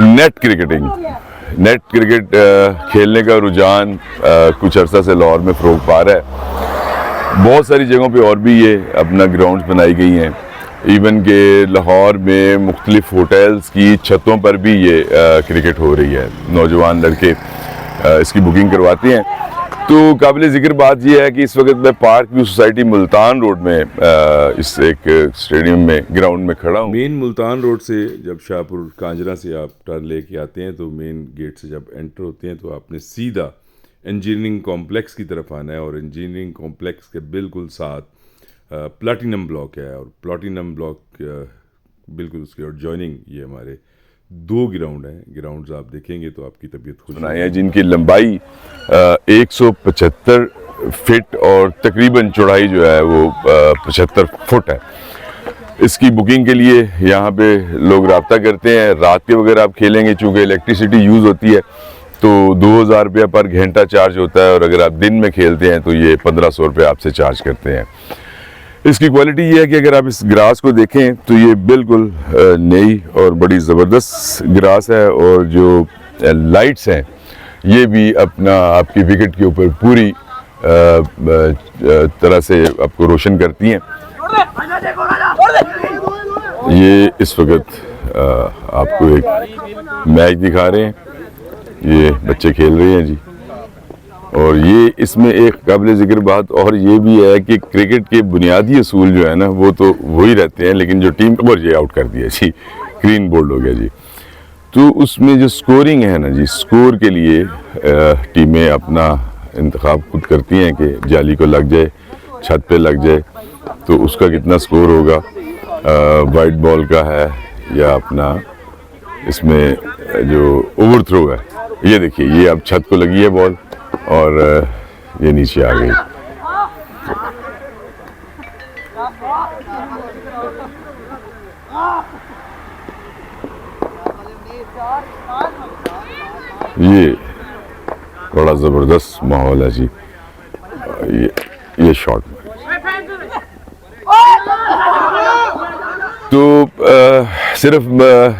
Net cricket खेलने का रुझान कुछ अर्सा से लाहौर में फ़रोग पा रहा है। बहुत सारी जगहों पे और भी ये अपना ग्राउंड्स बनाई गई हैं। इवन के लाहौर में मुख्तलिफ होटल्स की छतों पर भी ये क्रिकेट हो रही है। नौजवान लड़के इसकी बुकिंग करवाते हैं। तो काबिल ज़िक्र बात यह है कि इस वक्त मैं park view society Multan road में इस एक स्टेडियम में ग्राउंड में खड़ा हूँ। मेन मुल्तान रोड से जब शाहपुर कांजरा से आप टर्न लेके आते हैं तो मेन गेट से जब एंटर होते हैं तो आपने सीधा इंजीनियरिंग कॉम्प्लेक्स की तरफ आना है और इंजीनियरिंग कॉम्प्लेक्स के बिल्कुल साथ प्लैटिनम ब्लॉक है और प्लैटिनम ब्लॉक बिल्कुल उसके और जॉइनिंग ये हमारे 2 ग्राउंड हैं। ग्राउंड्स आप देखेंगे तो आपकी तबीयत खुश बनाए हैं, जिनकी लंबाई 175 फीट और तकरीबन चौड़ाई जो है वो 75 फुट है। इसकी बुकिंग के लिए यहाँ पे लोग रब्ता करते हैं। रात के वगैरह आप खेलेंगे, चूँकि इलेक्ट्रिसिटी यूज़ होती है तो 2000 रुपया पर घंटा चार्ज होता है और अगर आप दिन में खेलते हैं तो ये 1500 रुपये आपसे चार्ज करते हैं। इसकी क्वालिटी ये है कि अगर आप इस ग्रास को देखें तो ये बिल्कुल नई और बड़ी ज़बरदस्त ग्रास है और जो लाइट्स हैं ये भी अपना आपकी विकेट के ऊपर पूरी तरह से आपको रोशन करती हैं। ये इस वक्त आपको एक मैच दिखा रहे हैं, ये बच्चे खेल रहे हैं जी। और ये इसमें एक काबिल ज़िक्र बात और ये भी है कि क्रिकेट के बुनियादी असूल जो है ना वो तो वही रहते हैं, लेकिन जो टीम और ये आउट कर दिया जी, ग्रीन बोल्ड हो गया जी। तो उसमें जो स्कोरिंग है ना जी, स्कोर के लिए टीमें अपना इंतखाब खुद करती हैं कि जाली को लग जाए, छत पे लग जाए तो उसका कितना स्कोर होगा, वाइट बॉल का है या अपना इसमें जो ओवर थ्रो है। ये देखिए, ये अब छत को लगी है बॉल और ये नीचे आ गई। ये बड़ा ज़बरदस्त माहौल है जी। ये शॉट तो सिर्फ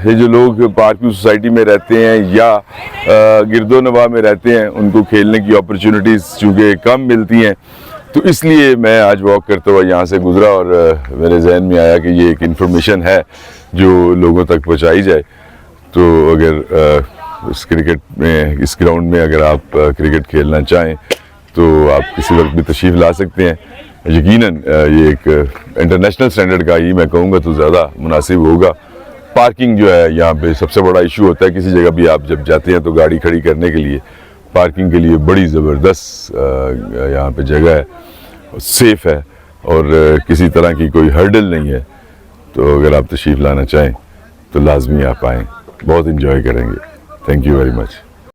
ये जो लोग पार्क व्यू सोसाइटी में रहते हैं या गिरदो नवा में रहते हैं उनको खेलने की अपॉर्चुनिटीज़ चूँकि कम मिलती हैं, तो इसलिए मैं आज वॉक करते हुए यहाँ से गुज़रा और मेरे जहन में आया कि ये एक इन्फॉर्मेशन है जो लोगों तक पहुँचाई जाए। तो अगर इस क्रिकेट में, इस ग्राउंड में अगर आप क्रिकेट खेलना चाहें तो आप किसी वक्त भी तशरीफ़ ला सकते हैं। यकीनन ये एक इंटरनेशनल स्टैंडर्ड का ही मैं कहूँगा तो ज़्यादा मुनासिब होगा। पार्किंग जो है यहाँ पे सबसे बड़ा इशू होता है। किसी जगह भी आप जब जाते हैं तो गाड़ी खड़ी करने के लिए पार्किंग के लिए बड़ी ज़बरदस्त यहाँ पे जगह है, सेफ़ है और किसी तरह की कोई हर्डल नहीं है। तो अगर आप तशरीफ़ लाना चाहें तो लाजमी आप आएँ, बहुत इंजॉय करेंगे। Thank you very much.